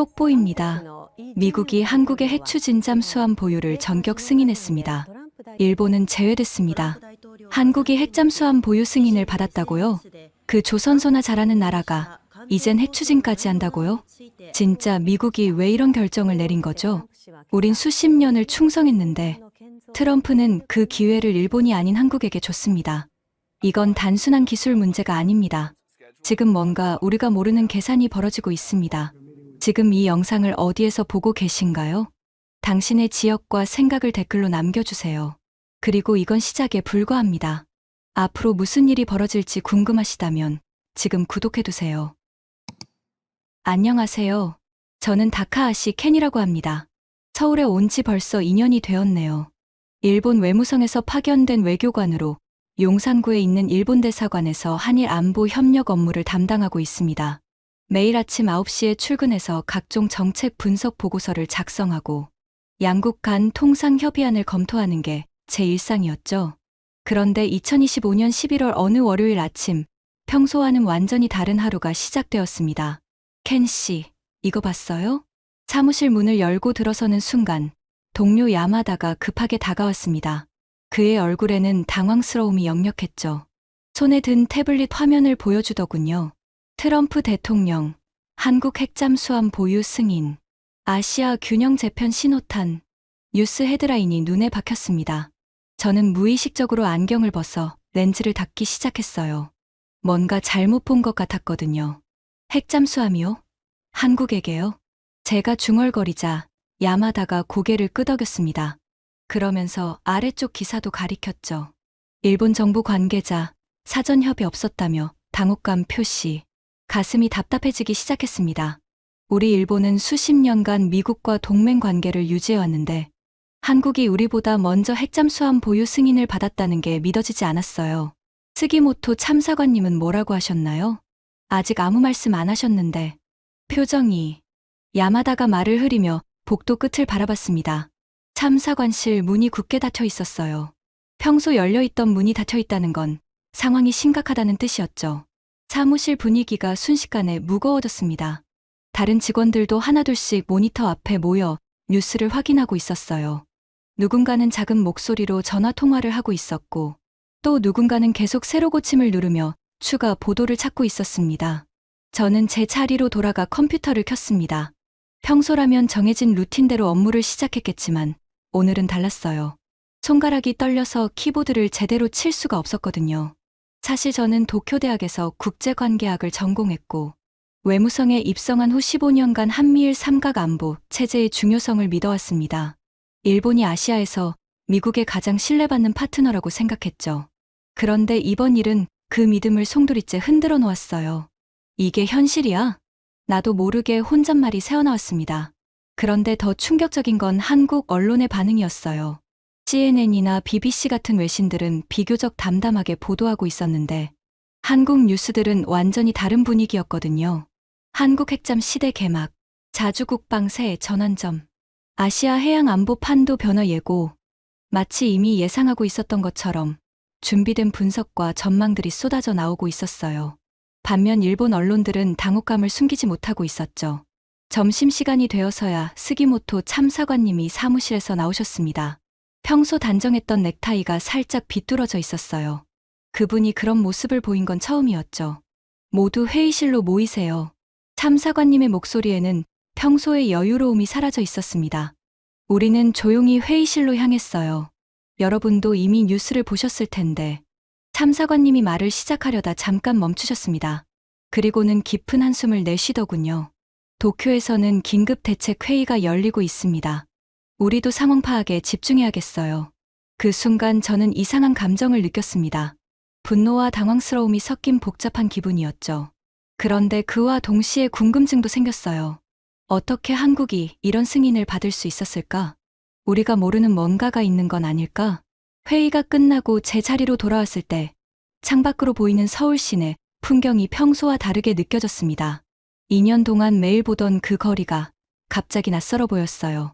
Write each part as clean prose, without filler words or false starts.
속보입니다. 미국이 한국의 핵 추진 잠수함 보유를 전격 승인했습니다. 일본은 제외됐습니다. 한국이 핵 잠수함 보유 승인을 받았다고요? 그 조선소나 잘하는 나라가 이젠 핵 추진까지 한다고요? 진짜 미국이 왜 이런 결정을 내린 거죠? 우린 수십 년을 충성했는데 트럼프는 그 기회를 일본이 아닌 한국에게 줬습니다. 이건 단순한 기술 문제가 아닙니다. 지금 뭔가 우리가 모르는 계산이 벌어지고 있습니다. 지금 이 영상을 어디에서 보고 계신가요? 당신의 지역과 생각을 댓글로 남겨주세요. 그리고 이건 시작에 불과합니다. 앞으로 무슨 일이 벌어질지 궁금하시다면 지금 구독해두세요. 안녕하세요. 저는 다카하시 켄이라고 합니다. 서울에 온 지 벌써 2년이 되었네요. 일본 외무성에서 파견된 외교관으로 용산구에 있는 일본 대사관에서 한일 안보 협력 업무를 담당하고 있습니다. 매일 아침 9시에 출근해서 각종 정책 분석 보고서를 작성하고 양국 간 통상 협의안을 검토하는 게 제 일상이었죠. 그런데 2025년 11월 어느 월요일 아침, 평소와는 완전히 다른 하루가 시작되었습니다. 켄 씨, 이거 봤어요? 사무실 문을 열고 들어서는 순간 동료 야마다가 급하게 다가왔습니다. 그의 얼굴에는 당황스러움이 역력했죠. 손에 든 태블릿 화면을 보여주더군요. 트럼프 대통령, 한국 핵잠수함 보유 승인, 아시아 균형 재편 신호탄, 뉴스 헤드라인이 눈에 박혔습니다. 저는 무의식적으로 안경을 벗어 렌즈를 닫기 시작했어요. 뭔가 잘못 본 것 같았거든요. 핵잠수함이요? 한국에게요? 제가 중얼거리자 야마다가 고개를 끄덕였습니다. 그러면서 아래쪽 기사도 가리켰죠. 일본 정부 관계자, 사전 협의 없었다며 당혹감 표시. 가슴이 답답해지기 시작했습니다. 우리 일본은 수십 년간 미국과 동맹 관계를 유지해왔는데 한국이 우리보다 먼저 핵잠수함 보유 승인을 받았다는 게 믿어지지 않았어요. 스기모토 참사관님은 뭐라고 하셨나요? 아직 아무 말씀 안 하셨는데. 표정이. 야마다가 말을 흐리며 복도 끝을 바라봤습니다. 참사관실 문이 굳게 닫혀 있었어요. 평소 열려있던 문이 닫혀 있다는 건 상황이 심각하다는 뜻이었죠. 사무실 분위기가 순식간에 무거워졌습니다. 다른 직원들도 하나둘씩 모니터 앞에 모여 뉴스를 확인하고 있었어요. 누군가는 작은 목소리로 전화 통화를 하고 있었고, 또 누군가는 계속 세로 고침을 누르며 추가 보도를 찾고 있었습니다. 저는 제 자리로 돌아가 컴퓨터를 켰습니다. 평소라면 정해진 루틴대로 업무를 시작했겠지만 오늘은 달랐어요. 손가락이 떨려서 키보드를 제대로 칠 수가 없었거든요. 사실 저는 도쿄대학에서 국제관계학을 전공했고 외무성에 입성한 후 15년간 한미일 삼각안보 체제의 중요성을 믿어왔습니다. 일본이 아시아에서 미국의 가장 신뢰받는 파트너라고 생각했죠. 그런데 이번 일은 그 믿음을 송두리째 흔들어 놓았어요. 이게 현실이야? 나도 모르게 혼잣말이 새어나왔습니다. 그런데 더 충격적인 건 한국 언론의 반응이었어요. CNN이나 BBC 같은 외신들은 비교적 담담하게 보도하고 있었는데 한국 뉴스들은 완전히 다른 분위기였거든요. 한국 핵잠 시대 개막, 자주국방 새 전환점, 아시아 해양 안보 판도 변화 예고, 마치 이미 예상하고 있었던 것처럼 준비된 분석과 전망들이 쏟아져 나오고 있었어요. 반면 일본 언론들은 당혹감을 숨기지 못하고 있었죠. 점심시간이 되어서야 스기모토 참사관님이 사무실에서 나오셨습니다. 평소 단정했던 넥타이가 살짝 비뚤어져 있었어요. 그분이 그런 모습을 보인 건 처음이었죠. 모두 회의실로 모이세요. 참사관님의 목소리에는 평소의 여유로움이 사라져 있었습니다. 우리는 조용히 회의실로 향했어요. 여러분도 이미 뉴스를 보셨을 텐데. 참사관님이 말을 시작하려다 잠깐 멈추셨습니다. 그리고는 깊은 한숨을 내쉬더군요. 도쿄에서는 긴급 대책 회의가 열리고 있습니다. 우리도 상황 파악에 집중해야겠어요. 그 순간 저는 이상한 감정을 느꼈습니다. 분노와 당황스러움이 섞인 복잡한 기분이었죠. 그런데 그와 동시에 궁금증도 생겼어요. 어떻게 한국이 이런 승인을 받을 수 있었을까? 우리가 모르는 뭔가가 있는 건 아닐까? 회의가 끝나고 제 자리로 돌아왔을 때 창밖으로 보이는 서울 시내 풍경이 평소와 다르게 느껴졌습니다. 2년 동안 매일 보던 그 거리가 갑자기 낯설어 보였어요.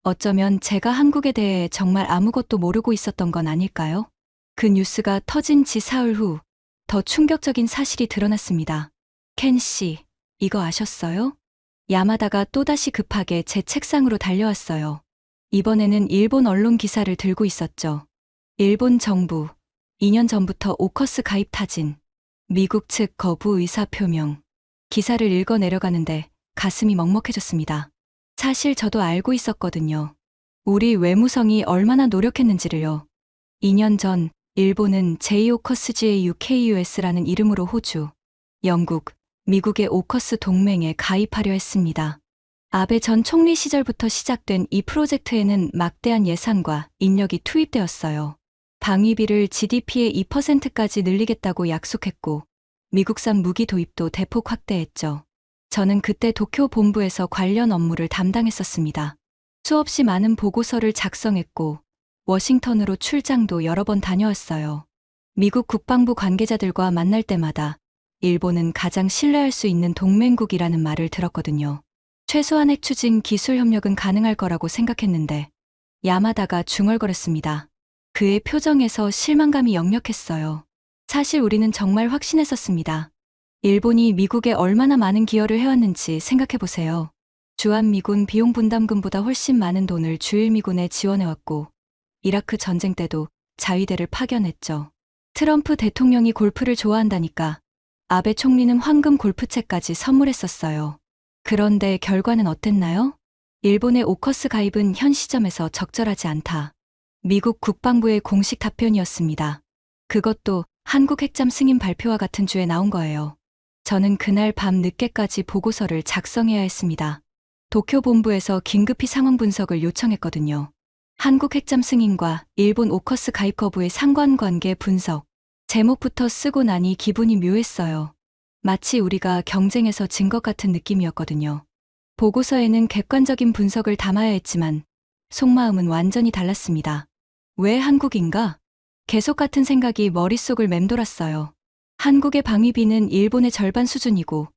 어쩌면 제가 한국에 대해 정말 아무것도 모르고 있었던 건 아닐까요? 그 뉴스가 터진 지 사흘 후 더 충격적인 사실이 드러났습니다. 켄 씨, 이거 아셨어요? 야마다가 또다시 급하게 제 책상으로 달려왔어요. 이번에는 일본 언론 기사를 들고 있었죠. 일본 정부, 2년 전부터 오커스 가입 타진, 미국 측 거부 의사 표명. 기사를 읽어 내려가는데 가슴이 먹먹해졌습니다. 사실 저도 알고 있었거든요. 우리 외무성이 얼마나 노력했는지를요. 2년 전 일본은 JOCOSGAUKUS라는 이름으로 호주, 영국, 미국의 오커스 동맹에 가입하려 했습니다. 아베 전 총리 시절부터 시작된 이 프로젝트에는 막대한 예산과 인력이 투입되었어요. 방위비를 GDP의 2%까지 늘리겠다고 약속했고, 미국산 무기 도입도 대폭 확대했죠. 저는 그때 도쿄 본부에서 관련 업무를 담당했었습니다. 수없이 많은 보고서를 작성했고, 워싱턴으로 출장도 여러 번 다녀왔어요. 미국 국방부 관계자들과 만날 때마다 일본은 가장 신뢰할 수 있는 동맹국이라는 말을 들었거든요. 최소한 핵 추진 기술 협력은 가능할 거라고 생각했는데 야마다가 중얼거렸습니다. 그의 표정에서 실망감이 역력했어요. 사실 우리는 정말 확신했었습니다. 일본이 미국에 얼마나 많은 기여를 해왔는지 생각해보세요. 주한미군 비용 분담금보다 훨씬 많은 돈을 주일미군에 지원해왔고 이라크 전쟁 때도 자위대를 파견했죠. 트럼프 대통령이 골프를 좋아한다니까 아베 총리는 황금 골프채까지 선물했었어요. 그런데 결과는 어땠나요? 일본의 오커스 가입은 현 시점에서 적절하지 않다. 미국 국방부의 공식 답변이었습니다. 그것도 한국 핵잠 승인 발표와 같은 주에 나온 거예요. 저는 그날 밤 늦게까지 보고서를 작성해야 했습니다. 도쿄 본부에서 긴급히 상황 분석을 요청했거든요. 한국 핵잠 승인과 일본 오커스 가입 거부의 상관관계 분석. 제목부터 쓰고 나니 기분이 묘했어요. 마치 우리가 경쟁에서 진 것 같은 느낌이었거든요. 보고서에는 객관적인 분석을 담아야 했지만 속마음은 완전히 달랐습니다. 왜 한국인가? 계속 같은 생각이 머릿속을 맴돌았어요. 한국의 방위비는 일본의 절반 수준이고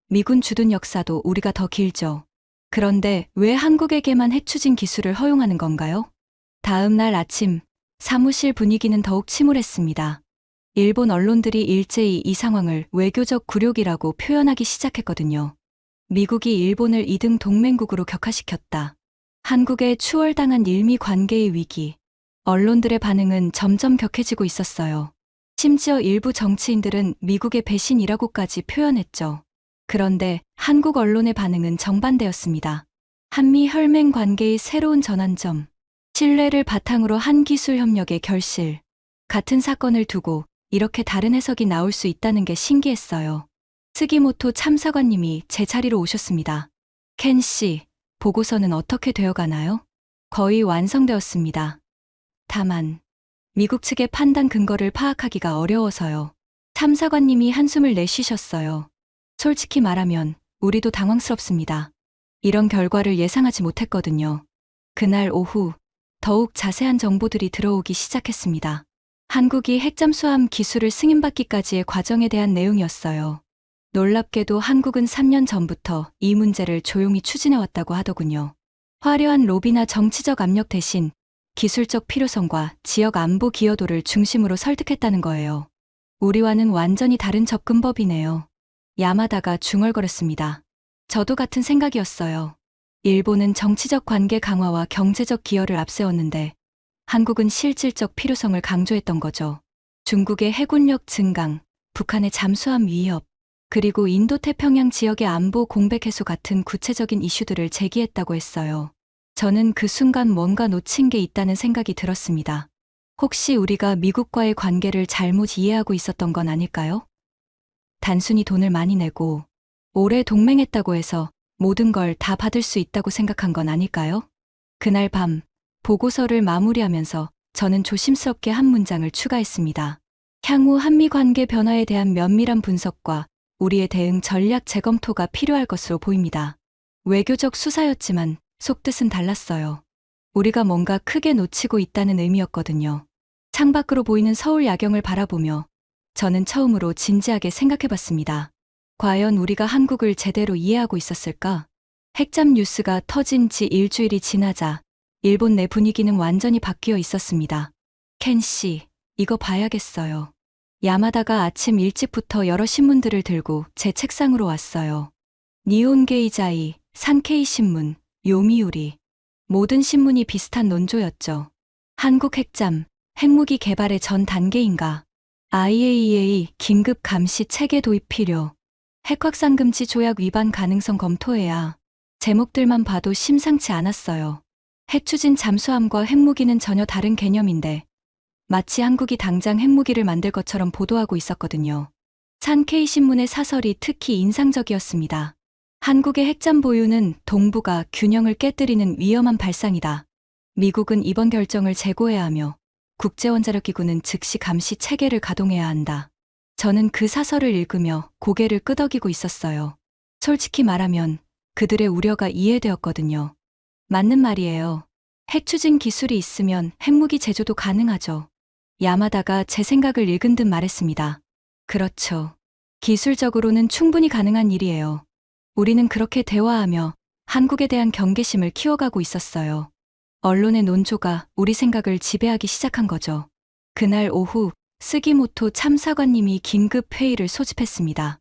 미군 주둔 역사도 우리가 더 길죠. 그런데 왜 한국에게만 핵 추진 기술을 허용하는 건가요? 다음 날 아침 사무실 분위기는 더욱 침울했습니다. 일본 언론들이 일제히 이 상황을 외교적 굴욕이라고 표현하기 시작했거든요. 미국이 일본을 2등 동맹국으로 격화시켰다. 한국에 추월당한 일미 관계의 위기. 언론들의 반응은 점점 격해지고 있었어요. 심지어 일부 정치인들은 미국의 배신이라고까지 표현했죠. 그런데 한국 언론의 반응은 정반대였습니다. 한미 혈맹 관계의 새로운 전환점, 신뢰를 바탕으로 한 기술 협력의 결실. 같은 사건을 두고 이렇게 다른 해석이 나올 수 있다는 게 신기했어요. 스기모토 참사관님이 제 자리로 오셨습니다. 켄 씨, 보고서는 어떻게 되어가나요? 거의 완성되었습니다. 다만 미국 측의 판단 근거를 파악하기가 어려워서요. 참사관님이 한숨을 내쉬셨어요. 솔직히 말하면 우리도 당황스럽습니다. 이런 결과를 예상하지 못했거든요. 그날 오후 더욱 자세한 정보들이 들어오기 시작했습니다. 한국이 핵잠수함 기술을 승인받기까지의 과정에 대한 내용이었어요. 놀랍게도 한국은 3년 전부터 이 문제를 조용히 추진해왔다고 하더군요. 화려한 로비나 정치적 압력 대신 기술적 필요성과 지역 안보 기여도를 중심으로 설득했다는 거예요. 우리와는 완전히 다른 접근법이네요. 야마다가 중얼거렸습니다. 저도 같은 생각이었어요. 일본은 정치적 관계 강화와 경제적 기여를 앞세웠는데 한국은 실질적 필요성을 강조했던 거죠. 중국의 해군력 증강, 북한의 잠수함 위협, 그리고 인도태평양 지역의 안보 공백 해소 같은 구체적인 이슈들을 제기했다고 했어요. 저는 그 순간 뭔가 놓친 게 있다는 생각이 들었습니다. 혹시 우리가 미국과의 관계를 잘못 이해하고 있었던 건 아닐까요? 단순히 돈을 많이 내고 오래 동맹했다고 해서 모든 걸 다 받을 수 있다고 생각한 건 아닐까요? 그날 밤 보고서를 마무리하면서 저는 조심스럽게 한 문장을 추가했습니다. 향후 한미 관계 변화에 대한 면밀한 분석과 우리의 대응 전략 재검토가 필요할 것으로 보입니다. 외교적 수사였지만 속뜻은 달랐어요. 우리가 뭔가 크게 놓치고 있다는 의미였거든요. 창밖으로 보이는 서울 야경을 바라보며 저는 처음으로 진지하게 생각해봤습니다. 과연 우리가 한국을 제대로 이해하고 있었을까? 핵잠 뉴스가 터진 지 일주일이 지나자 일본 내 분위기는 완전히 바뀌어 있었습니다. 켄 씨, 이거 봐야겠어요. 야마다가 아침 일찍부터 여러 신문들을 들고 제 책상으로 왔어요. 니혼게이자이, 산케이신문, 요미우리. 모든 신문이 비슷한 논조였죠. 한국 핵잠, 핵무기 개발의 전 단계인가. IAEA 긴급 감시 체계 도입 필요. 핵확산 금지 조약 위반 가능성 검토해야. 제목들만 봐도 심상치 않았어요. 핵추진 잠수함과 핵무기는 전혀 다른 개념인데 마치 한국이 당장 핵무기를 만들 것처럼 보도하고 있었거든요. 산케이신문의 사설이 특히 인상적이었습니다. 한국의 핵잠 보유는 동북아 균형을 깨뜨리는 위험한 발상이다. 미국은 이번 결정을 재고해야 하며 국제원자력기구는 즉시 감시 체계를 가동해야 한다. 저는 그 사설을 읽으며 고개를 끄덕이고 있었어요. 솔직히 말하면 그들의 우려가 이해되었거든요. 맞는 말이에요. 핵추진 기술이 있으면 핵무기 제조도 가능하죠. 야마다가 제 생각을 읽은 듯 말했습니다. 그렇죠. 기술적으로는 충분히 가능한 일이에요. 우리는 그렇게 대화하며 한국에 대한 경계심을 키워가고 있었어요. 언론의 논조가 우리 생각을 지배하기 시작한 거죠. 그날 오후 스기모토 참사관님이 긴급 회의를 소집했습니다.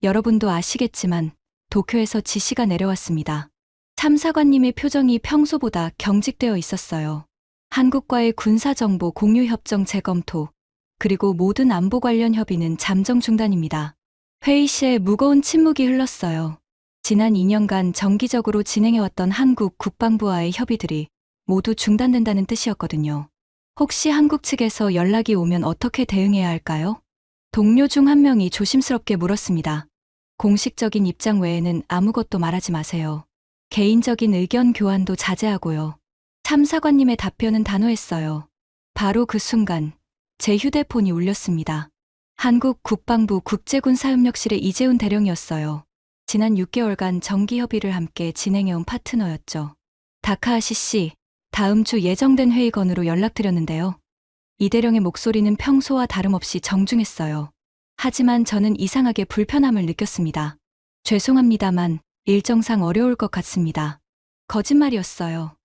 여러분도 아시겠지만 도쿄에서 지시가 내려왔습니다. 참사관님의 표정이 평소보다 경직되어 있었어요. 한국과의 군사정보 공유협정 재검토, 그리고 모든 안보 관련 협의는 잠정 중단입니다. 회의시에 무거운 침묵이 흘렀어요. 지난 2년간 정기적으로 진행해왔던 한국 국방부와의 협의들이 모두 중단된다는 뜻이었거든요. 혹시 한국 측에서 연락이 오면 어떻게 대응해야 할까요? 동료 중 한 명이 조심스럽게 물었습니다. 공식적인 입장 외에는 아무것도 말하지 마세요. 개인적인 의견 교환도 자제하고요. 참사관님의 답변은 단호했어요. 바로 그 순간 제 휴대폰이 울렸습니다. 한국 국방부 국제군사협력실의 이재훈 대령이었어요. 지난 6개월간 정기 협의를 함께 진행해온 파트너였죠. 다카하시 씨, 다음 주 예정된 회의 건으로 연락드렸는데요. 이 대령의 목소리는 평소와 다름없이 정중했어요. 하지만 저는 이상하게 불편함을 느꼈습니다. 죄송합니다만 일정상 어려울 것 같습니다. 거짓말이었어요.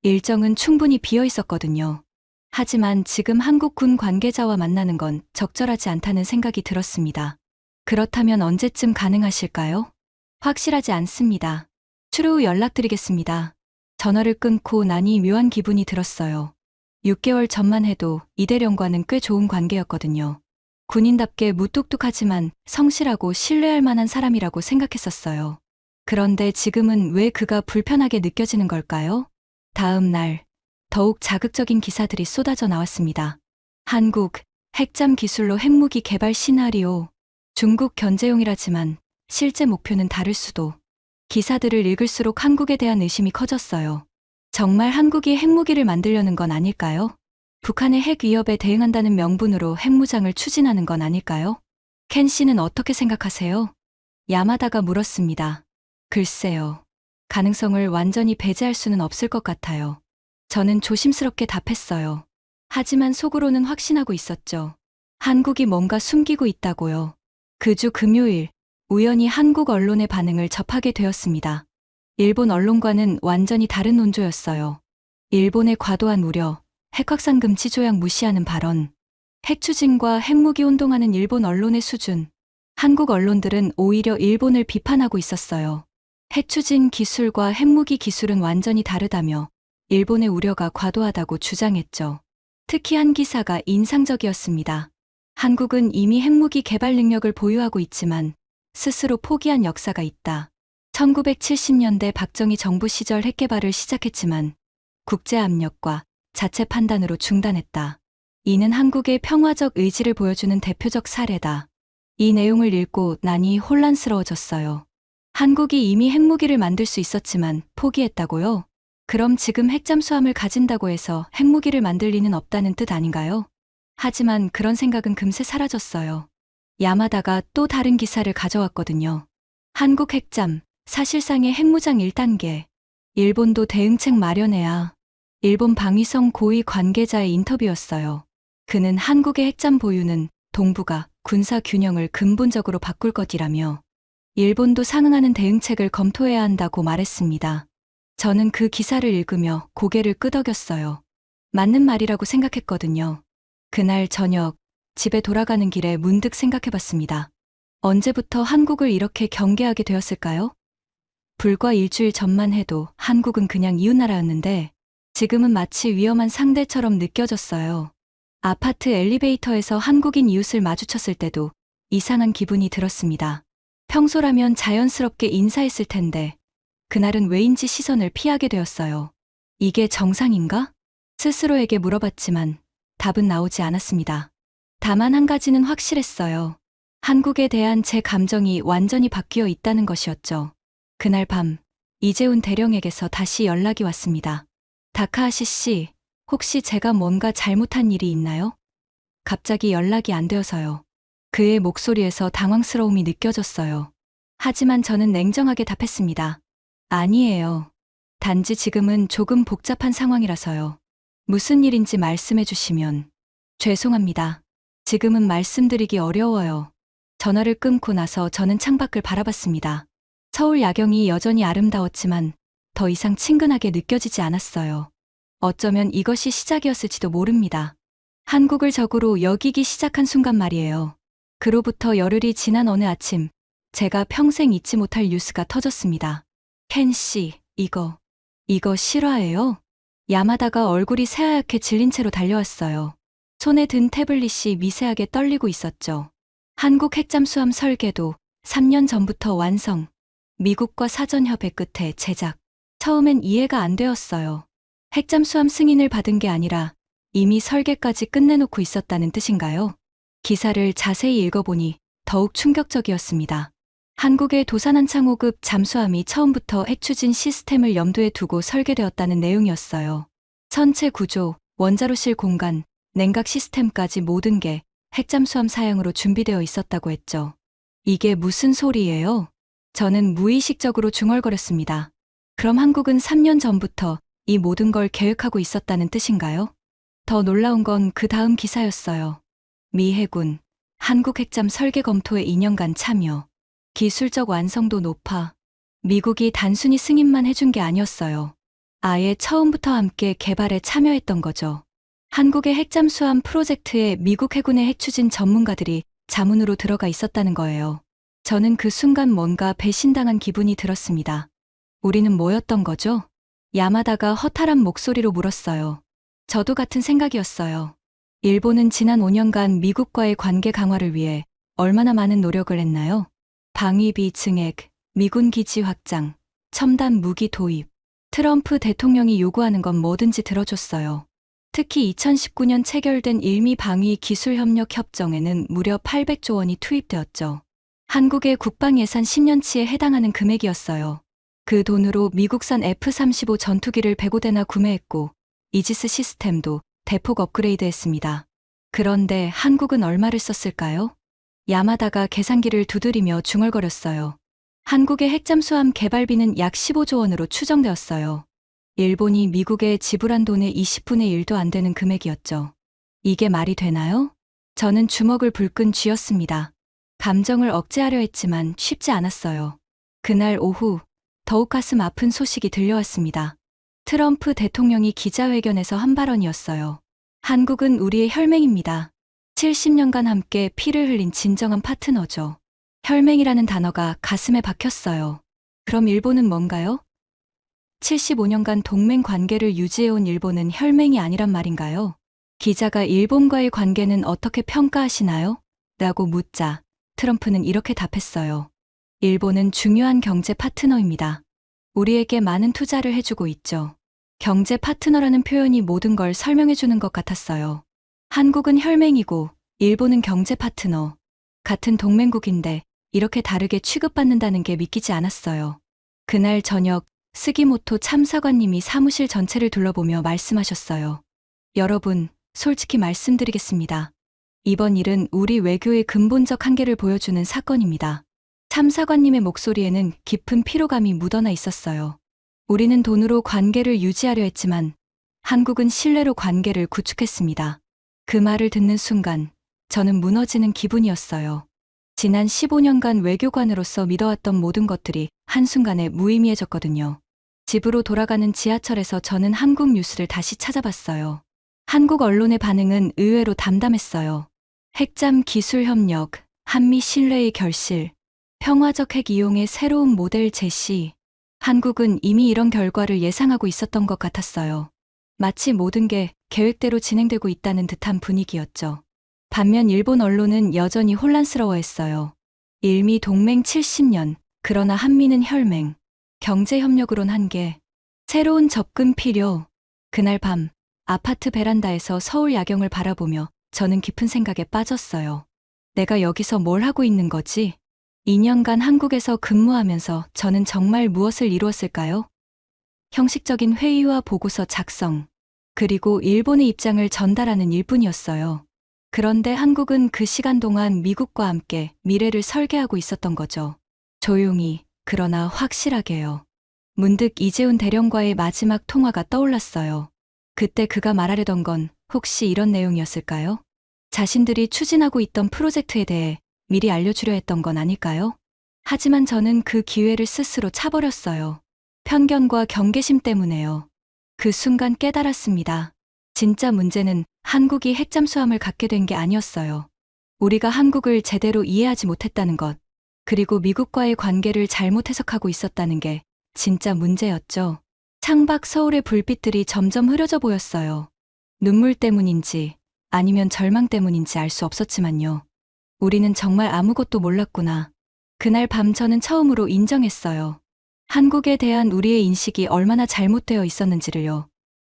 일정은 충분히 비어 있었거든요. 하지만 지금 한국군 관계자와 만나는 건 적절하지 않다는 생각이 들었습니다. 그렇다면 언제쯤 가능하실까요? 확실하지 않습니다. 추후 연락드리겠습니다. 전화를 끊고 나니 묘한 기분이 들었어요. 6개월 전만 해도 이대령과는 꽤 좋은 관계였거든요. 군인답게 무뚝뚝하지만 성실하고 신뢰할 만한 사람이라고 생각했었어요. 그런데 지금은 왜 그가 불편하게 느껴지는 걸까요? 다음 날, 더욱 자극적인 기사들이 쏟아져 나왔습니다. 한국, 핵잠 기술로 핵무기 개발 시나리오. 중국 견제용이라지만 실제 목표는 다를 수도. 기사들을 읽을수록 한국에 대한 의심이 커졌어요. 정말 한국이 핵무기를 만들려는 건 아닐까요? 북한의 핵 위협에 대응한다는 명분으로 핵무장을 추진하는 건 아닐까요? 켄 씨는 어떻게 생각하세요? 야마다가 물었습니다. 글쎄요. 가능성을 완전히 배제할 수는 없을 것 같아요. 저는 조심스럽게 답했어요. 하지만 속으로는 확신하고 있었죠. 한국이 뭔가 숨기고 있다고요. 그 주 금요일, 우연히 한국 언론의 반응을 접하게 되었습니다. 일본 언론과는 완전히 다른 논조였어요. 일본의 과도한 우려, 핵확산 금지 조약 무시하는 발언, 핵추진과 핵무기 운동하는 일본 언론의 수준. 한국 언론들은 오히려 일본을 비판하고 있었어요. 핵추진 기술과 핵무기 기술은 완전히 다르다며 일본의 우려가 과도하다고 주장했죠. 특히 한 기사가 인상적이었습니다. 한국은 이미 핵무기 개발 능력을 보유하고 있지만 스스로 포기한 역사가 있다. 1970년대 박정희 정부 시절 핵개발을 시작했지만 국제 압력과 자체 판단으로 중단했다. 이는 한국의 평화적 의지를 보여주는 대표적 사례다. 이 내용을 읽고 나니 혼란스러워졌어요. 한국이 이미 핵무기를 만들 수 있었지만 포기했다고요? 그럼 지금 핵잠수함을 가진다고 해서 핵무기를 만들 리는 없다는 뜻 아닌가요? 하지만 그런 생각은 금세 사라졌어요. 야마다가 또 다른 기사를 가져왔거든요. 한국 핵잠, 사실상의 핵무장 1단계. 일본도 대응책 마련해야. 일본 방위성 고위 관계자의 인터뷰였어요. 그는 한국의 핵잠 보유는 동북아 군사 균형을 근본적으로 바꿀 것이라며 일본도 상응하는 대응책을 검토해야 한다고 말했습니다. 저는 그 기사를 읽으며 고개를 끄덕였어요. 맞는 말이라고 생각했거든요. 그날 저녁, 집에 돌아가는 길에 문득 생각해봤습니다. 언제부터 한국을 이렇게 경계하게 되었을까요? 불과 일주일 전만 해도 한국은 그냥 이웃나라였는데 지금은 마치 위험한 상대처럼 느껴졌어요. 아파트 엘리베이터에서 한국인 이웃을 마주쳤을 때도 이상한 기분이 들었습니다. 평소라면 자연스럽게 인사했을 텐데 그날은 왜인지 시선을 피하게 되었어요. 이게 정상인가? 스스로에게 물어봤지만 답은 나오지 않았습니다. 다만 한 가지는 확실했어요. 한국에 대한 제 감정이 완전히 바뀌어 있다는 것이었죠. 그날 밤 이재훈 대령에게서 다시 연락이 왔습니다. 다카하시 씨, 혹시 제가 뭔가 잘못한 일이 있나요? 갑자기 연락이 안 되어서요. 그의 목소리에서 당황스러움이 느껴졌어요. 하지만 저는 냉정하게 답했습니다. 아니에요. 단지 지금은 조금 복잡한 상황이라서요. 무슨 일인지 말씀해 주시면. 죄송합니다. 지금은 말씀드리기 어려워요. 전화를 끊고 나서 저는 창밖을 바라봤습니다. 서울 야경이 여전히 아름다웠지만 더 이상 친근하게 느껴지지 않았어요. 어쩌면 이것이 시작이었을지도 모릅니다. 한국을 적으로 여기기 시작한 순간 말이에요. 그로부터 열흘이 지난 어느 아침, 제가 평생 잊지 못할 뉴스가 터졌습니다. 켄 씨, 이거 실화예요? 야마다가 얼굴이 새하얗게 질린 채로 달려왔어요. 손에 든 태블릿이 미세하게 떨리고 있었죠. 한국 핵잠수함 설계도 3년 전부터 완성. 미국과 사전협의 끝에 제작. 처음엔 이해가 안 되었어요. 핵잠수함 승인을 받은 게 아니라 이미 설계까지 끝내놓고 있었다는 뜻인가요? 기사를 자세히 읽어보니 더욱 충격적이었습니다. 한국의 도산한창 5급 잠수함이 처음부터 핵추진 시스템을 염두에 두고 설계되었다는 내용이었어요. 선체 구조, 원자로실 공간, 냉각 시스템까지 모든 게 핵잠수함 사양으로 준비되어 있었다고 했죠. 이게 무슨 소리예요? 저는 무의식적으로 중얼거렸습니다. 그럼 한국은 3년 전부터 이 모든 걸 계획하고 있었다는 뜻인가요? 더 놀라운 건 그 다음 기사였어요. 미 해군, 한국 핵잠 설계 검토에 2년간 참여. 기술적 완성도 높아. 미국이 단순히 승인만 해준 게 아니었어요. 아예 처음부터 함께 개발에 참여했던 거죠. 한국의 핵잠수함 프로젝트에 미국 해군의 핵추진 전문가들이 자문으로 들어가 있었다는 거예요. 저는 그 순간 뭔가 배신당한 기분이 들었습니다. 우리는 뭐였던 거죠? 야마다가 허탈한 목소리로 물었어요. 저도 같은 생각이었어요. 일본은 지난 5년간 미국과의 관계 강화를 위해 얼마나 많은 노력을 했나요? 방위비 증액, 미군 기지 확장, 첨단 무기 도입. 트럼프 대통령이 요구하는 건 뭐든지 들어줬어요. 특히 2019년 체결된 일미 방위 기술 협력 협정에는 무려 800조 원이 투입되었죠. 한국의 국방 예산 10년치에 해당하는 금액이었어요. 그 돈으로 미국산 F-35 전투기를 105대나 구매했고 이지스 시스템도 대폭 업그레이드했습니다. 그런데 한국은 얼마를 썼을까요? 야마다가 계산기를 두드리며 중얼거렸어요. 한국의 핵잠수함 개발비는 약 15조 원으로 추정되었어요. 일본이 미국에 지불한 돈의 20분의 1도 안 되는 금액이었죠. 이게 말이 되나요? 저는 주먹을 불끈 쥐었습니다. 감정을 억제하려 했지만 쉽지 않았어요. 그날 오후 더욱 가슴 아픈 소식이 들려왔습니다. 트럼프 대통령이 기자회견에서 한 발언이었어요. 한국은 우리의 혈맹입니다. 70년간 함께 피를 흘린 진정한 파트너죠. 혈맹이라는 단어가 가슴에 박혔어요. 그럼 일본은 뭔가요? 75년간 동맹 관계를 유지해온 일본은 혈맹이 아니란 말인가요? 기자가 일본과의 관계는 어떻게 평가하시나요? 라고 묻자 트럼프는 이렇게 답했어요. 일본은 중요한 경제 파트너입니다. 우리에게 많은 투자를 해주고 있죠. 경제 파트너라는 표현이 모든 걸 설명해주는 것 같았어요. 한국은 혈맹이고 일본은 경제 파트너. 같은 동맹국인데 이렇게 다르게 취급받는다는 게 믿기지 않았어요. 그날 저녁 스기모토 참사관님이 사무실 전체를 둘러보며 말씀하셨어요. 여러분, 솔직히 말씀드리겠습니다. 이번 일은 우리 외교의 근본적 한계를 보여주는 사건입니다. 참사관님의 목소리에는 깊은 피로감이 묻어나 있었어요. 우리는 돈으로 관계를 유지하려 했지만 한국은 신뢰로 관계를 구축했습니다. 그 말을 듣는 순간 저는 무너지는 기분이었어요. 지난 15년간 외교관으로서 믿어왔던 모든 것들이 한순간에 무의미해졌거든요. 집으로 돌아가는 지하철에서 저는 한국 뉴스를 다시 찾아봤어요. 한국 언론의 반응은 의외로 담담했어요. 핵잠 기술 협력, 한미 신뢰의 결실, 평화적 핵 이용의 새로운 모델 제시. 한국은 이미 이런 결과를 예상하고 있었던 것 같았어요. 마치 모든 게 계획대로 진행되고 있다는 듯한 분위기였죠. 반면 일본 언론은 여전히 혼란스러워했어요. 일미 동맹 70년, 그러나 한미는 혈맹, 경제협력으론 한계, 새로운 접근 필요. 그날 밤, 아파트 베란다에서 서울 야경을 바라보며 저는 깊은 생각에 빠졌어요. 내가 여기서 뭘 하고 있는 거지? 2년간 한국에서 근무하면서 저는 정말 무엇을 이루었을까요? 형식적인 회의와 보고서 작성, 그리고 일본의 입장을 전달하는 일뿐이었어요. 그런데 한국은 그 시간 동안 미국과 함께 미래를 설계하고 있었던 거죠. 조용히, 그러나 확실하게요. 문득 이재훈 대령과의 마지막 통화가 떠올랐어요. 그때 그가 말하려던 건 혹시 이런 내용이었을까요? 자신들이 추진하고 있던 프로젝트에 대해 미리 알려주려 했던 건 아닐까요? 하지만 저는 그 기회를 스스로 차버렸어요. 편견과 경계심 때문에요. 그 순간 깨달았습니다. 진짜 문제는 한국이 핵잠수함을 갖게 된 게 아니었어요. 우리가 한국을 제대로 이해하지 못했다는 것, 그리고 미국과의 관계를 잘못 해석하고 있었다는 게 진짜 문제였죠. 창밖 서울의 불빛들이 점점 흐려져 보였어요. 눈물 때문인지 아니면 절망 때문인지 알 수 없었지만요. 우리는 정말 아무것도 몰랐구나. 그날 밤 저는 처음으로 인정했어요. 한국에 대한 우리의 인식이 얼마나 잘못되어 있었는지를요.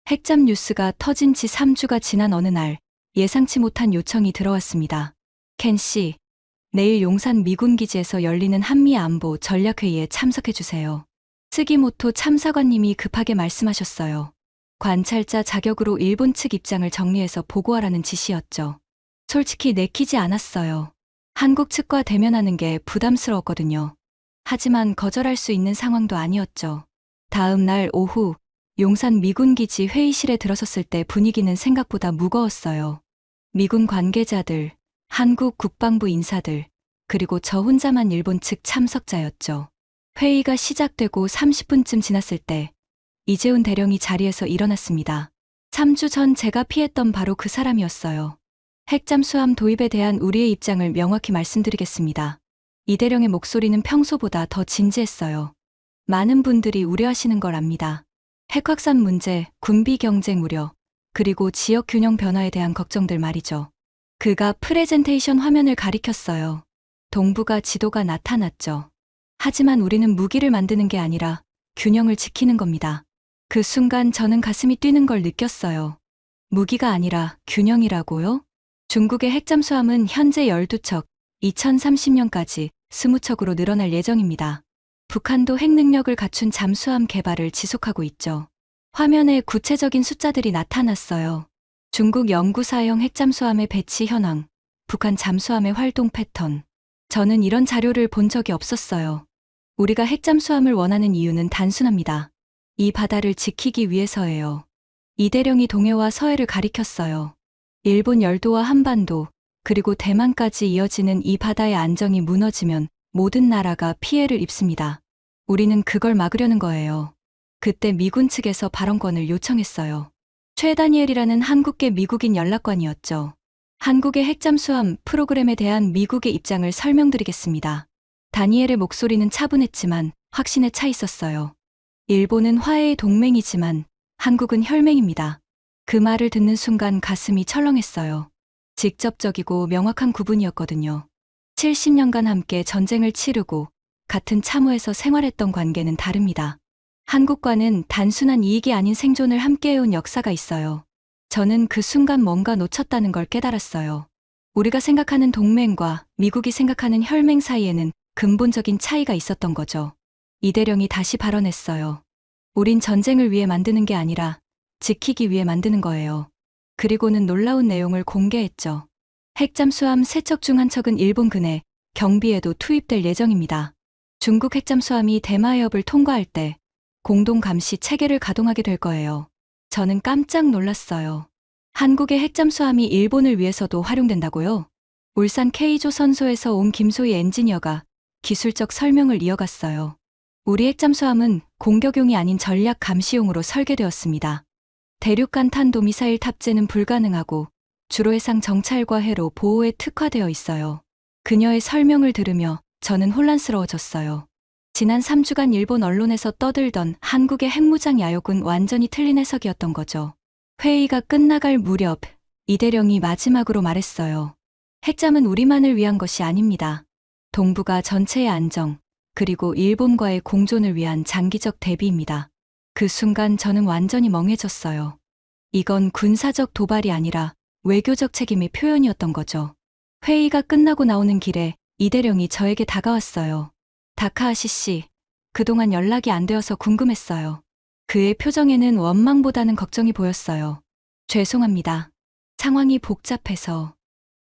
핵잠 뉴스가 터진 지 3주가 지난 어느 날 예상치 못한 요청이 들어왔습니다. 켄 씨, 내일 용산 미군 기지에서 열리는 한미 안보 전략회의에 참석해주세요. 스기모토 참사관님이 급하게 말씀하셨어요. 관찰자 자격으로 일본 측 입장을 정리해서 보고하라는 지시였죠. 솔직히 내키지 않았어요. 한국 측과 대면하는 게 부담스러웠거든요. 하지만 거절할 수 있는 상황도 아니었죠. 다음 날 오후 용산 미군기지 회의실에 들어섰을 때 분위기는 생각보다 무거웠어요. 미군 관계자들, 한국 국방부 인사들, 그리고 저 혼자만 일본 측 참석자였죠. 회의가 시작되고 30분쯤 지났을 때 이재훈 대령이 자리에서 일어났습니다. 3주 전 제가 피했던 바로 그 사람이었어요. 핵잠수함 도입에 대한 우리의 입장을 명확히 말씀드리겠습니다. 이 대령의 목소리는 평소보다 더 진지했어요. 많은 분들이 우려하시는 걸 압니다. 핵 확산 문제, 군비 경쟁 우려, 그리고 지역 균형 변화에 대한 걱정들 말이죠. 그가 프레젠테이션 화면을 가리켰어요. 동북아 지도가 나타났죠. 하지만 우리는 무기를 만드는 게 아니라 균형을 지키는 겁니다. 그 순간 저는 가슴이 뛰는 걸 느꼈어요. 무기가 아니라 균형이라고요? 중국의 핵잠수함은 현재 12척, 2030년까지 20척으로 늘어날 예정입니다. 북한도 핵 능력을 갖춘 잠수함 개발을 지속하고 있죠. 화면에 구체적인 숫자들이 나타났어요. 중국 영구사형 핵잠수함의 배치 현황, 북한 잠수함의 활동 패턴. 저는 이런 자료를 본 적이 없었어요. 우리가 핵잠수함을 원하는 이유는 단순합니다. 이 바다를 지키기 위해서예요. 이대령이 동해와 서해를 가리켰어요. 일본 열도와 한반도, 그리고 대만까지 이어지는 이 바다의 안정이 무너지면 모든 나라가 피해를 입습니다. 우리는 그걸 막으려는 거예요. 그때 미군 측에서 발언권을 요청했어요. 최 다니엘이라는 한국계 미국인 연락관이었죠. 한국의 핵잠수함 프로그램에 대한 미국의 입장을 설명드리겠습니다. 다니엘의 목소리는 차분했지만 확신에 차 있었어요. 일본은 화해의 동맹이지만 한국은 혈맹입니다. 그 말을 듣는 순간 가슴이 철렁했어요. 직접적이고 명확한 구분이었거든요. 70년간 함께 전쟁을 치르고 같은 참호에서 생활했던 관계는 다릅니다. 한국과는 단순한 이익이 아닌 생존을 함께해온 역사가 있어요. 저는 그 순간 뭔가 놓쳤다는 걸 깨달았어요. 우리가 생각하는 동맹과 미국이 생각하는 혈맹 사이에는 근본적인 차이가 있었던 거죠. 이대령이 다시 발언했어요. 우린 전쟁을 위해 만드는 게 아니라 지키기 위해 만드는 거예요. 그리고는 놀라운 내용을 공개했죠. 핵잠수함 3척 중 한 척은 일본 근해 경비에도 투입될 예정입니다. 중국 핵잠수함이 대마해협을 통과할 때 공동 감시 체계를 가동하게 될 거예요. 저는 깜짝 놀랐어요. 한국의 핵잠수함이 일본을 위해서도 활용된다고요? 울산 K조선소에서 온 김소희 엔지니어가 기술적 설명을 이어갔어요. 우리 핵잠수함은 공격용이 아닌 전략 감시용으로 설계되었습니다. 대륙간 탄도미사일 탑재는 불가능하고 주로 해상 정찰과 해로 보호에 특화되어 있어요. 그녀의 설명을 들으며 저는 혼란스러워졌어요. 지난 3주간 일본 언론에서 떠들던 한국의 핵무장 야욕은 완전히 틀린 해석이었던 거죠. 회의가 끝나갈 무렵 이대령이 마지막으로 말했어요. 핵잠은 우리만을 위한 것이 아닙니다. 동북아 전체의 안정, 그리고 일본과의 공존을 위한 장기적 대비입니다. 그 순간 저는 완전히 멍해졌어요. 이건 군사적 도발이 아니라 외교적 책임의 표현이었던 거죠. 회의가 끝나고 나오는 길에 이대령이 저에게 다가왔어요. 다카하시 씨, 그동안 연락이 안 되어서 궁금했어요. 그의 표정에는 원망보다는 걱정이 보였어요. 죄송합니다. 상황이 복잡해서.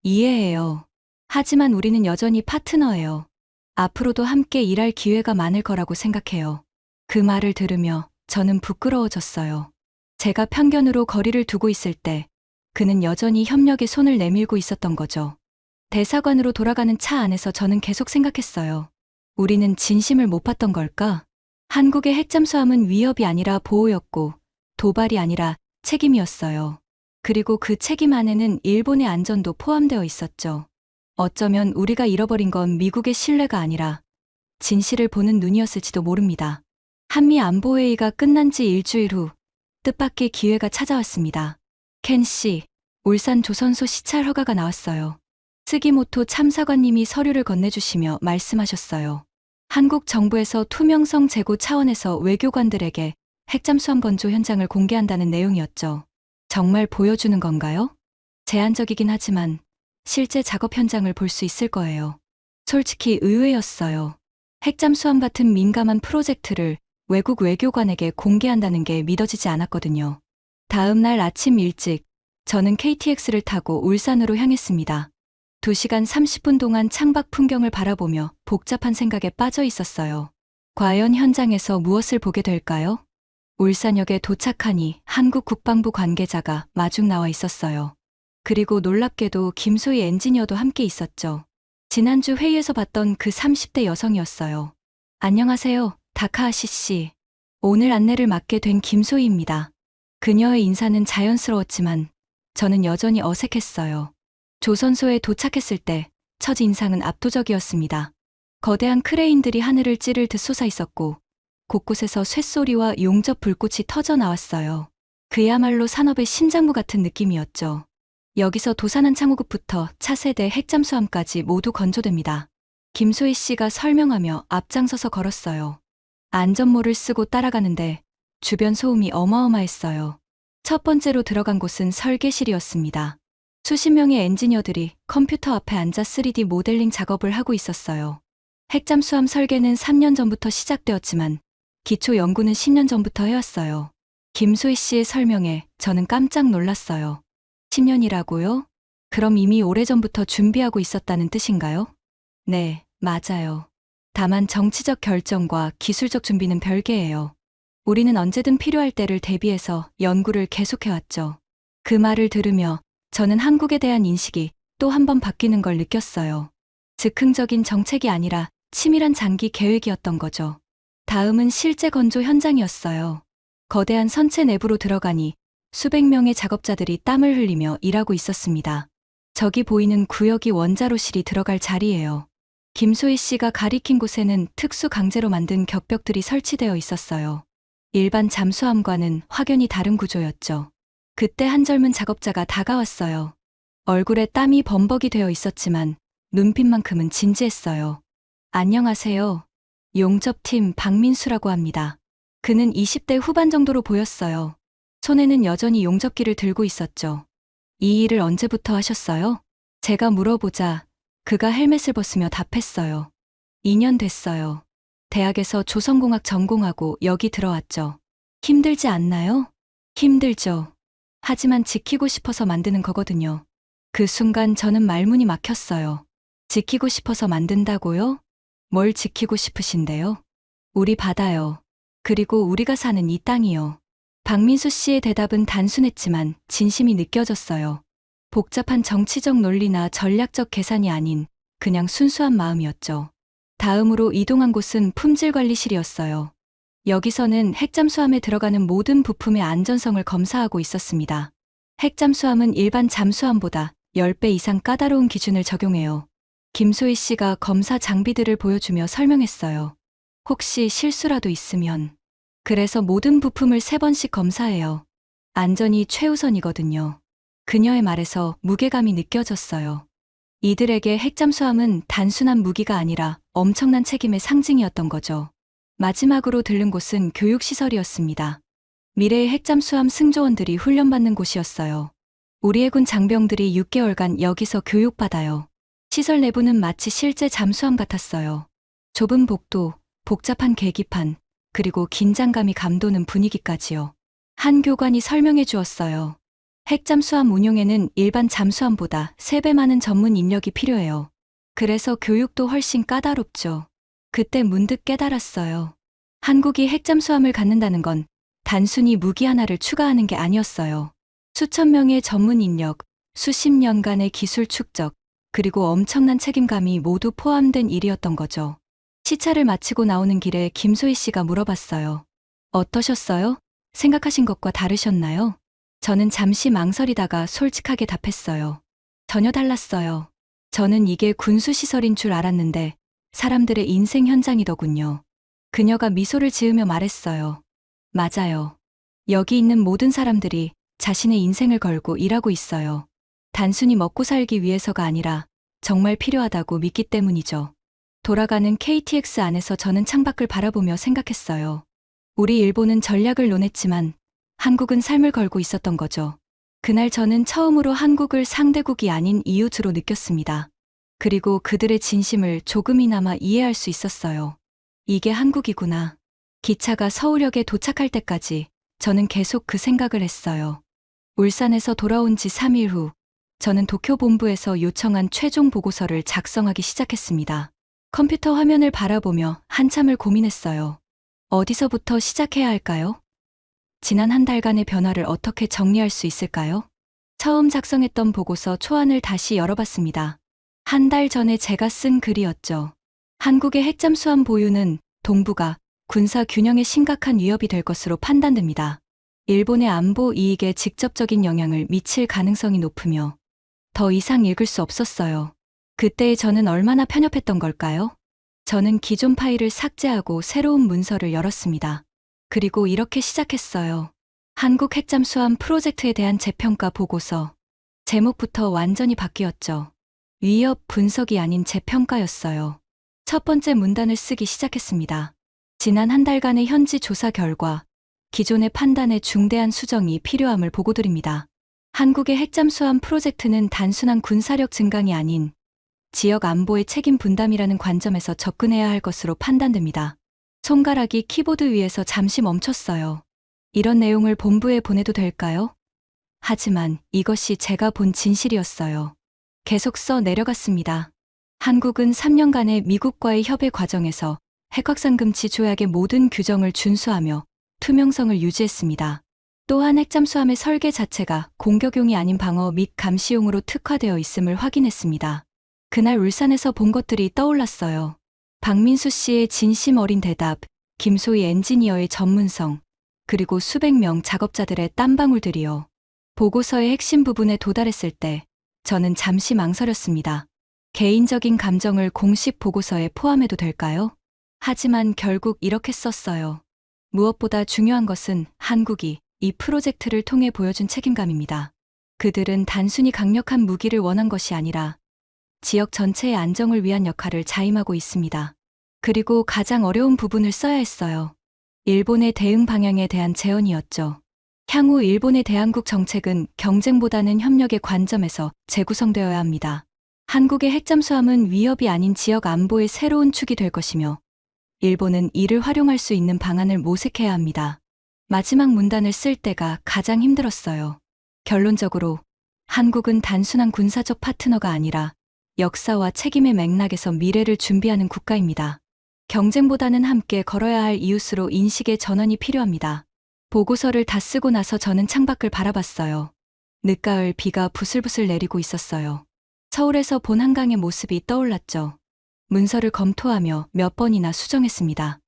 이해해요. 하지만 우리는 여전히 파트너예요. 앞으로도 함께 일할 기회가 많을 거라고 생각해요. 그 말을 들으며 저는 부끄러워졌어요. 제가 편견으로 거리를 두고 있을 때 그는 여전히 협력에 손을 내밀고 있었던 거죠. 대사관으로 돌아가는 차 안에서 저는 계속 생각했어요. 우리는 진심을 못 봤던 걸까? 한국의 핵잠수함은 위협이 아니라 보호였고 도발이 아니라 책임이었어요. 그리고 그 책임 안에는 일본의 안전도 포함되어 있었죠. 어쩌면 우리가 잃어버린 건 미국의 신뢰가 아니라 진실을 보는 눈이었을지도 모릅니다. 한미 안보회의가 끝난 지 일주일 후 뜻밖의 기회가 찾아왔습니다. 켄 씨, 울산 조선소 시찰 허가가 나왔어요. 스기모토 참사관님이 서류를 건네주시며 말씀하셨어요. 한국 정부에서 투명성 제고 차원에서 외교관들에게 핵잠수함 건조 현장을 공개한다는 내용이었죠. 정말 보여주는 건가요? 제한적이긴 하지만 실제 작업 현장을 볼 수 있을 거예요. 솔직히 의외였어요. 핵잠수함 같은 민감한 프로젝트를 외국 외교관에게 공개한다는 게 믿어지지 않았거든요. 다음 날 아침 일찍 저는 KTX를 타고 울산으로 향했습니다. 2시간 30분 동안 창밖 풍경을 바라보며 복잡한 생각에 빠져 있었어요. 과연 현장에서 무엇을 보게 될까요? 울산역에 도착하니 한국 국방부 관계자가 마중 나와 있었어요. 그리고 놀랍게도 김소희 엔지니어도 함께 있었죠. 지난주 회의에서 봤던 그 30대 여성이었어요. 안녕하세요, 다카하시 씨. 오늘 안내를 맡게 된 김소희입니다. 그녀의 인사는 자연스러웠지만 저는 여전히 어색했어요. 조선소에 도착했을 때 첫 인상은 압도적이었습니다. 거대한 크레인들이 하늘을 찌를 듯 솟아 있었고 곳곳에서 쇳소리와 용접 불꽃이 터져 나왔어요. 그야말로 산업의 심장부 같은 느낌이었죠. 여기서 도산한 창호급부터 차세대 핵잠수함까지 모두 건조됩니다. 김소희 씨가 설명하며 앞장서서 걸었어요. 안전모를 쓰고 따라가는데 주변 소음이 어마어마했어요. 첫 번째로 들어간 곳은 설계실이었습니다. 수십 명의 엔지니어들이 컴퓨터 앞에 앉아 3D 모델링 작업을 하고 있었어요. 핵잠수함 설계는 3년 전부터 시작되었지만 기초 연구는 10년 전부터 해왔어요. 김소희 씨의 설명에 저는 깜짝 놀랐어요. 10년이라고요? 그럼 이미 오래전부터 준비하고 있었다는 뜻인가요? 네, 맞아요. 다만 정치적 결정과 기술적 준비는 별개예요. 우리는 언제든 필요할 때를 대비해서 연구를 계속해왔죠. 그 말을 들으며 저는 한국에 대한 인식이 또 한 번 바뀌는 걸 느꼈어요. 즉흥적인 정책이 아니라 치밀한 장기 계획이었던 거죠. 다음은 실제 건조 현장이었어요. 거대한 선체 내부로 들어가니 수백 명의 작업자들이 땀을 흘리며 일하고 있었습니다. 저기 보이는 구역이 원자로실이 들어갈 자리예요. 김소희 씨가 가리킨 곳에는 특수 강제로 만든 격벽들이 설치되어 있었어요. 일반 잠수함과는 확연히 다른 구조였죠. 그때 한 젊은 작업자가 다가왔어요. 얼굴에 땀이 범벅이 되어 있었지만 눈빛만큼은 진지했어요. 안녕하세요. 용접팀 박민수라고 합니다. 그는 20대 후반 정도로 보였어요. 손에는 여전히 용접기를 들고 있었죠. 이 일을 언제부터 하셨어요? 제가 물어보자 그가 헬멧을 벗으며 답했어요. 2년 됐어요. 대학에서 조선공학 전공하고 여기 들어왔죠. 힘들지 않나요? 힘들죠. 하지만 지키고 싶어서 만드는 거거든요. 그 순간 저는 말문이 막혔어요. 지키고 싶어서 만든다고요? 뭘 지키고 싶으신데요? 우리 바다요. 그리고 우리가 사는 이 땅이요. 박민수 씨의 대답은 단순했지만 진심이 느껴졌어요. 복잡한 정치적 논리나 전략적 계산이 아닌 그냥 순수한 마음이었죠. 다음으로 이동한 곳은 품질관리실이었어요. 여기서는 핵잠수함에 들어가는 모든 부품의 안전성을 검사하고 있었습니다. 핵잠수함은 일반 잠수함보다 10배 이상 까다로운 기준을 적용해요. 김소희 씨가 검사 장비들을 보여주며 설명했어요. 혹시 실수라도 있으면. 그래서 모든 부품을 3번씩 검사해요. 안전이 최우선이거든요. 그녀의 말에서 무게감이 느껴졌어요. 이들에게 핵잠수함은 단순한 무기가 아니라 엄청난 책임의 상징이었던 거죠. 마지막으로 들른 곳은 교육시설이었습니다. 미래의 핵잠수함 승조원들이 훈련받는 곳이었어요. 우리 해군 장병들이 6개월간 여기서 교육받아요. 시설 내부는 마치 실제 잠수함 같았어요. 좁은 복도, 복잡한 계기판, 그리고 긴장감이 감도는 분위기까지요. 한 교관이 설명해 주었어요. 핵잠수함 운용에는 일반 잠수함보다 3배 많은 전문 인력이 필요해요. 그래서 교육도 훨씬 까다롭죠. 그때 문득 깨달았어요. 한국이 핵잠수함을 갖는다는 건 단순히 무기 하나를 추가하는 게 아니었어요. 수천 명의 전문 인력, 수십 년간의 기술 축적, 그리고 엄청난 책임감이 모두 포함된 일이었던 거죠. 시차를 마치고 나오는 길에 김소희 씨가 물어봤어요. 어떠셨어요? 생각하신 것과 다르셨나요? 저는 잠시 망설이다가 솔직하게 답했어요. 전혀 달랐어요. 저는 이게 군수시설인 줄 알았는데 사람들의 인생 현장이더군요. 그녀가 미소를 지으며 말했어요. 맞아요. 여기 있는 모든 사람들이 자신의 인생을 걸고 일하고 있어요. 단순히 먹고 살기 위해서가 아니라 정말 필요하다고 믿기 때문이죠. 돌아가는 KTX 안에서 저는 창밖을 바라보며 생각했어요. 우리 일본은 전략을 논했지만 한국은 삶을 걸고 있었던 거죠. 그날 저는 처음으로 한국을 상대국이 아닌 이웃으로 느꼈습니다. 그리고 그들의 진심을 조금이나마 이해할 수 있었어요. 이게 한국이구나. 기차가 서울역에 도착할 때까지 저는 계속 그 생각을 했어요. 울산에서 돌아온 지 3일 후, 저는 도쿄 본부에서 요청한 최종 보고서를 작성하기 시작했습니다. 컴퓨터 화면을 바라보며 한참을 고민했어요. 어디서부터 시작해야 할까요? 지난 한 달간의 변화를 어떻게 정리할 수 있을까요? 처음 작성했던 보고서 초안을 다시 열어봤습니다. 한 달 전에 제가 쓴 글이었죠. 한국의 핵잠수함 보유는 동북아 군사 균형에 심각한 위협이 될 것으로 판단됩니다. 일본의 안보 이익에 직접적인 영향을 미칠 가능성이 높으며 더 이상 읽을 수 없었어요. 그때의 저는 얼마나 편협했던 걸까요? 저는 기존 파일을 삭제하고 새로운 문서를 열었습니다. 그리고 이렇게 시작했어요. 한국 핵잠수함 프로젝트에 대한 재평가 보고서. 제목부터 완전히 바뀌었죠. 위협 분석이 아닌 재평가였어요. 첫 번째 문단을 쓰기 시작했습니다. 지난 한 달간의 현지 조사 결과, 기존의 판단에 중대한 수정이 필요함을 보고드립니다. 한국의 핵잠수함 프로젝트는 단순한 군사력 증강이 아닌 지역 안보의 책임 분담이라는 관점에서 접근해야 할 것으로 판단됩니다. 손가락이 키보드 위에서 잠시 멈췄어요. 이런 내용을 본부에 보내도 될까요? 하지만 이것이 제가 본 진실이었어요. 계속 써 내려갔습니다. 한국은 3년간의 미국과의 협의 과정에서 핵확산 금지 조약의 모든 규정을 준수하며 투명성을 유지했습니다. 또한 핵잠수함의 설계 자체가 공격용이 아닌 방어 및 감시용으로 특화되어 있음을 확인했습니다. 그날 울산에서 본 것들이 떠올랐어요. 박민수 씨의 진심 어린 대답, 김소희 엔지니어의 전문성, 그리고 수백 명 작업자들의 땀방울들이요. 보고서의 핵심 부분에 도달했을 때 저는 잠시 망설였습니다. 개인적인 감정을 공식 보고서에 포함해도 될까요? 하지만 결국 이렇게 썼어요. 무엇보다 중요한 것은 한국이 이 프로젝트를 통해 보여준 책임감입니다. 그들은 단순히 강력한 무기를 원한 것이 아니라 지역 전체의 안정을 위한 역할을 자임하고 있습니다. 그리고 가장 어려운 부분을 써야 했어요. 일본의 대응 방향에 대한 제언이었죠. 향후 일본의 대한국 정책은 경쟁보다는 협력의 관점에서 재구성되어야 합니다. 한국의 핵잠수함은 위협이 아닌 지역 안보의 새로운 축이 될 것이며 일본은 이를 활용할 수 있는 방안을 모색해야 합니다. 마지막 문단을 쓸 때가 가장 힘들었어요. 결론적으로 한국은 단순한 군사적 파트너가 아니라 역사와 책임의 맥락에서 미래를 준비하는 국가입니다. 경쟁보다는 함께 걸어야 할 이웃으로 인식의 전환이 필요합니다. 보고서를 다 쓰고 나서 저는 창밖을 바라봤어요. 늦가을 비가 부슬부슬 내리고 있었어요. 서울에서 본 한강의 모습이 떠올랐죠. 문서를 검토하며 몇 번이나 수정했습니다.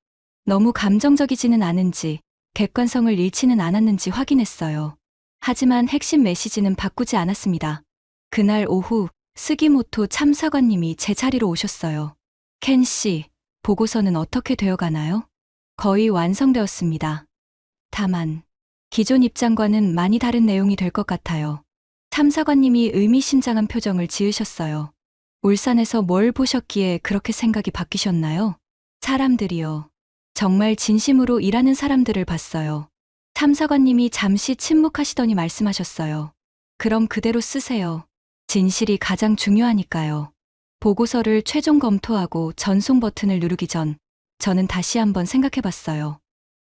너무 감정적이지는 않은지, 객관성을 잃지는 않았는지 확인했어요. 하지만 핵심 메시지는 바꾸지 않았습니다. 그날 오후 스기모토 참사관님이 제 자리로 오셨어요. 켄 씨, 보고서는 어떻게 되어가나요? 거의 완성되었습니다. 다만, 기존 입장과는 많이 다른 내용이 될 것 같아요. 탐사관님이 의미심장한 표정을 지으셨어요. 울산에서 뭘 보셨기에 그렇게 생각이 바뀌셨나요? 사람들이요. 정말 진심으로 일하는 사람들을 봤어요. 탐사관님이 잠시 침묵하시더니 말씀하셨어요. 그럼 그대로 쓰세요. 진실이 가장 중요하니까요. 보고서를 최종 검토하고 전송 버튼을 누르기 전 저는 다시 한번 생각해 봤어요.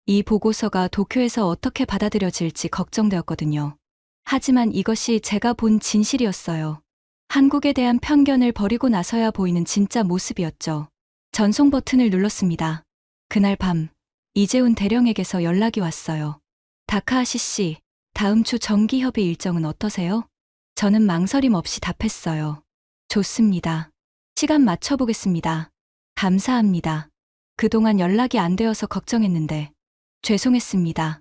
이 보고서가 도쿄에서 어떻게 받아들여질지 걱정되었거든요. 하지만 이것이 제가 본 진실이었어요. 한국에 대한 편견을 버리고 나서야 보이는 진짜 모습이었죠. 전송 버튼을 눌렀습니다. 그날 밤, 이재훈 대령에게서 연락이 왔어요. 다카하시 씨, 다음 주 정기협의 일정은 어떠세요? 저는 망설임 없이 답했어요. 좋습니다. 시간 맞춰보겠습니다. 감사합니다. 그동안 연락이 안 되어서 걱정했는데 죄송했습니다.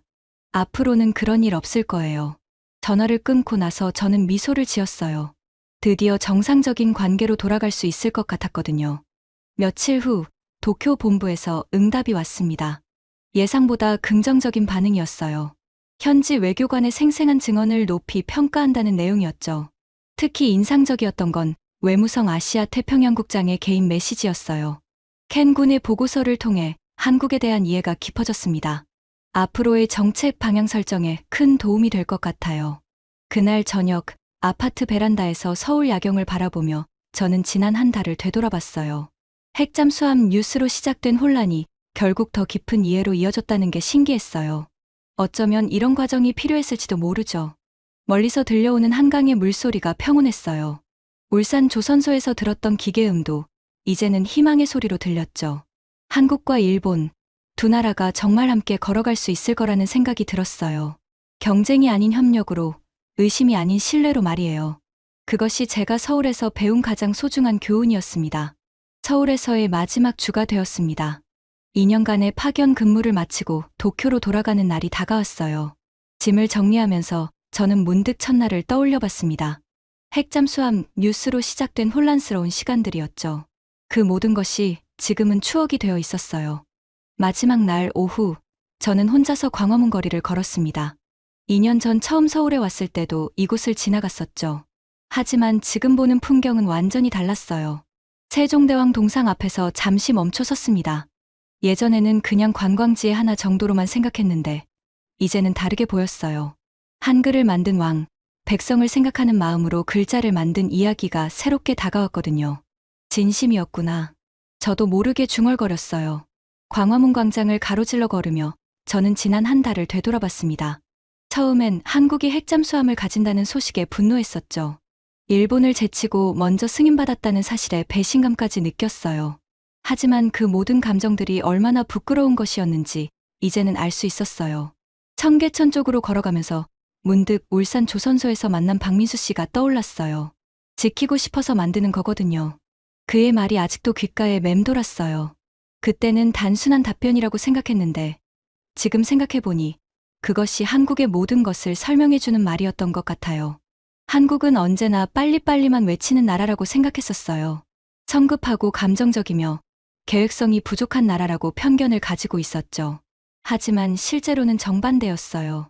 앞으로는 그런 일 없을 거예요. 전화를 끊고 나서 저는 미소를 지었어요. 드디어 정상적인 관계로 돌아갈 수 있을 것 같았거든요. 며칠 후 도쿄 본부에서 응답이 왔습니다. 예상보다 긍정적인 반응이었어요. 현지 외교관의 생생한 증언을 높이 평가한다는 내용이었죠. 특히 인상적이었던 건 외무성 아시아 태평양국장의 개인 메시지였어요. 켄 군의 보고서를 통해 한국에 대한 이해가 깊어졌습니다. 앞으로의 정책 방향 설정에 큰 도움이 될 것 같아요. 그날 저녁 아파트 베란다에서 서울 야경을 바라보며 저는 지난 한 달을 되돌아봤어요. 핵잠수함 뉴스로 시작된 혼란이 결국 더 깊은 이해로 이어졌다는 게 신기했어요. 어쩌면 이런 과정이 필요했을지도 모르죠. 멀리서 들려오는 한강의 물소리가 평온했어요. 울산 조선소에서 들었던 기계음도 이제는 희망의 소리로 들렸죠. 한국과 일본, 두 나라가 정말 함께 걸어갈 수 있을 거라는 생각이 들었어요. 경쟁이 아닌 협력으로, 의심이 아닌 신뢰로 말이에요. 그것이 제가 서울에서 배운 가장 소중한 교훈이었습니다. 서울에서의 마지막 주가 되었습니다. 2년간의 파견 근무를 마치고 도쿄로 돌아가는 날이 다가왔어요. 짐을 정리하면서 저는 문득 첫날을 떠올려 봤습니다. 핵잠수함 뉴스로 시작된 혼란스러운 시간들이었죠. 그 모든 것이 지금은 추억이 되어 있었어요. 마지막 날 오후, 저는 혼자서 광화문 거리를 걸었습니다. 2년 전 처음 서울에 왔을 때도 이곳을 지나갔었죠. 하지만 지금 보는 풍경은 완전히 달랐어요. 세종대왕 동상 앞에서 잠시 멈춰 섰습니다. 예전에는 그냥 관광지의 하나 정도로만 생각했는데 이제는 다르게 보였어요. 한글을 만든 왕, 백성을 생각하는 마음으로 글자를 만든 이야기가 새롭게 다가왔거든요. 진심이었구나. 저도 모르게 중얼거렸어요. 광화문 광장을 가로질러 걸으며 저는 지난 한 달을 되돌아봤습니다. 처음엔 한국이 핵잠수함을 가진다는 소식에 분노했었죠. 일본을 제치고 먼저 승인받았다는 사실에 배신감까지 느꼈어요. 하지만 그 모든 감정들이 얼마나 부끄러운 것이었는지 이제는 알 수 있었어요. 청계천 쪽으로 걸어가면서 문득 울산 조선소에서 만난 박민수 씨가 떠올랐어요. 지키고 싶어서 만드는 거거든요. 그의 말이 아직도 귓가에 맴돌았어요. 그때는 단순한 답변이라고 생각했는데 지금 생각해보니 그것이 한국의 모든 것을 설명해주는 말이었던 것 같아요. 한국은 언제나 빨리빨리만 외치는 나라라고 생각했었어요. 성급하고 감정적이며 계획성이 부족한 나라라고 편견을 가지고 있었죠. 하지만 실제로는 정반대였어요.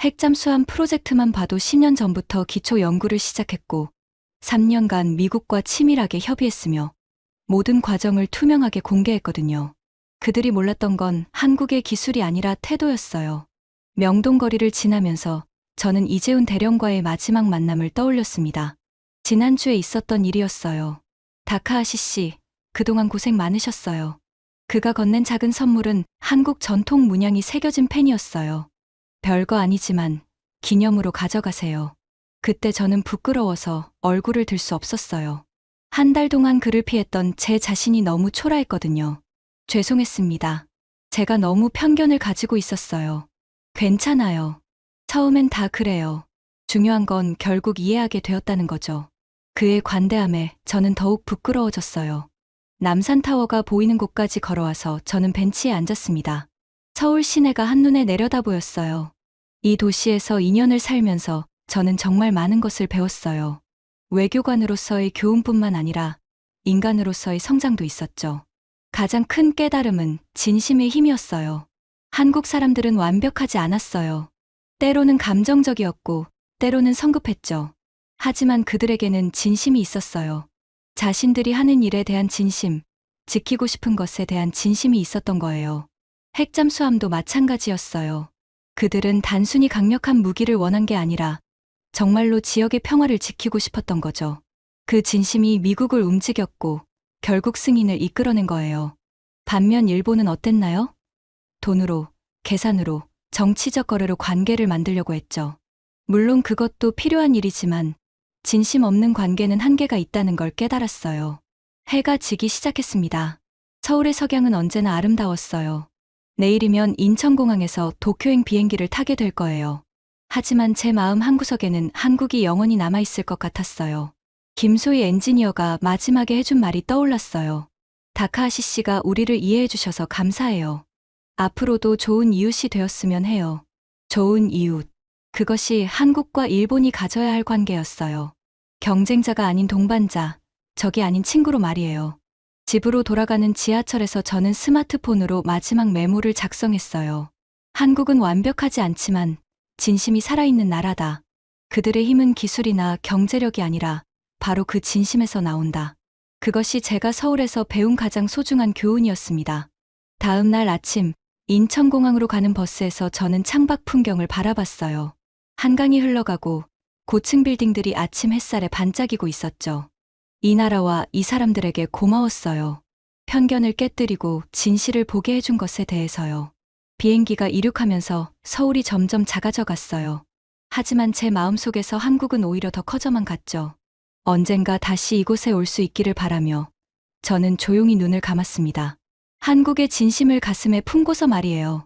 핵잠수함 프로젝트만 봐도 10년 전부터 기초 연구를 시작했고 3년간 미국과 치밀하게 협의했으며 모든 과정을 투명하게 공개했거든요. 그들이 몰랐던 건 한국의 기술이 아니라 태도였어요. 명동거리를 지나면서 저는 이재훈 대령과의 마지막 만남을 떠올렸습니다. 지난주에 있었던 일이었어요. 다카하시 씨, 그동안 고생 많으셨어요. 그가 건넨 작은 선물은 한국 전통 문양이 새겨진 펜이었어요. 별거 아니지만 기념으로 가져가세요. 그때 저는 부끄러워서 얼굴을 들 수 없었어요. 한 달 동안 그를 피했던 제 자신이 너무 초라했거든요. 죄송했습니다. 제가 너무 편견을 가지고 있었어요. 괜찮아요. 처음엔 다 그래요. 중요한 건 결국 이해하게 되었다는 거죠. 그의 관대함에 저는 더욱 부끄러워졌어요. 남산타워가 보이는 곳까지 걸어와서 저는 벤치에 앉았습니다. 서울 시내가 한눈에 내려다 보였어요. 이 도시에서 2년을 살면서 저는 정말 많은 것을 배웠어요. 외교관으로서의 교훈뿐만 아니라 인간으로서의 성장도 있었죠. 가장 큰 깨달음은 진심의 힘이었어요. 한국 사람들은 완벽하지 않았어요. 때로는 감정적이었고, 때로는 성급했죠. 하지만 그들에게는 진심이 있었어요. 자신들이 하는 일에 대한 진심, 지키고 싶은 것에 대한 진심이 있었던 거예요. 핵잠수함도 마찬가지였어요. 그들은 단순히 강력한 무기를 원한 게 아니라 정말로 지역의 평화를 지키고 싶었던 거죠. 그 진심이 미국을 움직였고 결국 승인을 이끌어낸 거예요. 반면 일본은 어땠나요? 돈으로, 계산으로, 정치적 거래로 관계를 만들려고 했죠. 물론 그것도 필요한 일이지만 진심 없는 관계는 한계가 있다는 걸 깨달았어요. 해가 지기 시작했습니다. 서울의 석양은 언제나 아름다웠어요. 내일이면 인천공항에서 도쿄행 비행기를 타게 될 거예요. 하지만 제 마음 한구석에는 한국이 영원히 남아있을 것 같았어요. 김소희 엔지니어가 마지막에 해준 말이 떠올랐어요. 다카하시 씨가 우리를 이해해 주셔서 감사해요. 앞으로도 좋은 이웃이 되었으면 해요. 좋은 이웃. 그것이 한국과 일본이 가져야 할 관계였어요. 경쟁자가 아닌 동반자, 적이 아닌 친구로 말이에요. 집으로 돌아가는 지하철에서 저는 스마트폰으로 마지막 메모를 작성했어요. 한국은 완벽하지 않지만 진심이 살아있는 나라다. 그들의 힘은 기술이나 경제력이 아니라 바로 그 진심에서 나온다. 그것이 제가 서울에서 배운 가장 소중한 교훈이었습니다. 다음 날 아침, 인천공항으로 가는 버스에서 저는 창밖 풍경을 바라봤어요. 한강이 흘러가고 고층 빌딩들이 아침 햇살에 반짝이고 있었죠. 이 나라와 이 사람들에게 고마웠어요. 편견을 깨뜨리고 진실을 보게 해준 것에 대해서요. 비행기가 이륙하면서 서울이 점점 작아져 갔어요. 하지만 제 마음속에서 한국은 오히려 더 커져만 갔죠. 언젠가 다시 이곳에 올 수 있기를 바라며 저는 조용히 눈을 감았습니다. 한국의 진심을 가슴에 품고서 말이에요.